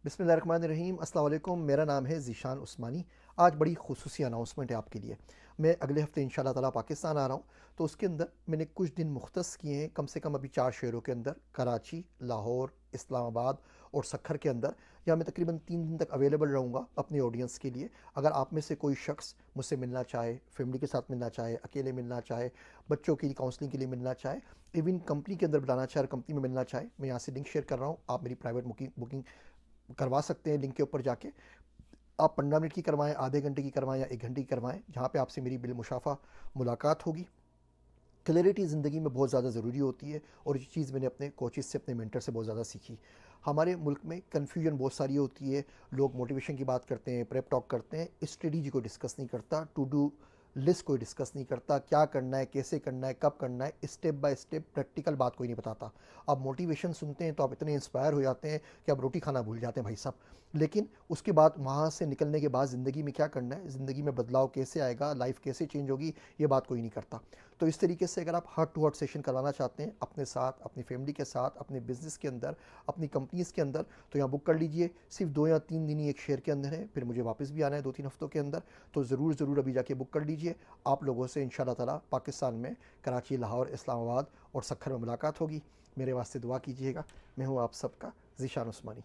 बिस्मिल्लाहिर्रहमानिर्रहीम। अस्सलाम वालेकुम। मेरा नाम है ज़ीशान उस्मानी। आज बड़ी खुसूसी अनाउंसमेंट है आपके लिए। मैं अगले हफ़्ते इंशाल्लाह ताला पाकिस्तान आ रहा हूँ, तो उसके अंदर मैंने कुछ दिन मुख्तस किए हैं, कम से कम अभी 4 शहरों के अंदर, कराची, लाहौर, इस्लामाबाद और सक्खर के अंदर, जहाँ मैं तकरीबन 3 दिन तक अवेलेबल रहूँगा अपनी ऑडियंस के लिए। अगर आप में से कोई शख्स मुझसे मिलना चाहे, फैमिली के साथ मिलना चाहे, अकेले मिलना चाहे, बच्चों की काउंसलिंग के लिए मिलना चाहे, इवन कंपनी के अंदर बुलाना चाहे और कंपनी में मिलना चाहे, मैं यहाँ से लिंक शेयर कर रहा हूँ। आप मेरी प्राइवेट बुकिंग करवा सकते हैं लिंक के ऊपर जाके। आप 15 मिनट की करवाएं, आधे घंटे की करवाएं या 1 घंटे की करवाएं, जहाँ पे आपसे मेरी बिलमुशाफा मुलाकात होगी। क्लैरिटी ज़िंदगी में बहुत ज़्यादा ज़रूरी होती है, और ये चीज़ मैंने अपने कोचेज़ से, अपने मेंटर से बहुत ज़्यादा सीखी। हमारे मुल्क में कन्फ्यूजन बहुत सारी होती है। लोग मोटिवेशन की बात करते हैं, प्रेप टॉक करते हैं, स्ट्रेटजी को डिस्कस नहीं करता, टू डू लिस्ट कोई डिस्कस नहीं करता, क्या करना है, कैसे करना है, कब करना है, स्टेप बाय स्टेप प्रैक्टिकल बात कोई नहीं बताता। आप मोटिवेशन सुनते हैं तो आप इतने इंस्पायर हो जाते हैं कि आप रोटी खाना भूल जाते हैं भाई साहब। लेकिन उसके बाद वहाँ से निकलने के बाद ज़िंदगी में क्या करना है, ज़िंदगी में बदलाव कैसे आएगा, लाइफ कैसे चेंज होगी, ये बात कोई नहीं करता। तो इस तरीके से अगर आप हार्ट टू हार्ट सेशन करवाना चाहते हैं अपने साथ, अपनी फैमिली के साथ, अपने बिजनेस के अंदर, अपनी कंपनीज़ के अंदर, तो यहाँ बुक कर लीजिए। सिर्फ 2 या 3 दिन ही एक शहर के अंदर है, फिर मुझे वापस भी आना है 2-3 हफ्तों के अंदर। तो ज़रूर अभी जाके बुक कर लीजिए। आप लोगों से इंशाल्लाह ताला पाकिस्तान में कराची, लाहौर, इस्लामाबाद और सक्खर में मुलाकात होगी। मेरे वास्ते दुआ कीजिएगा। मैं हूँ आप सबका ज़ीशान उस्मानी।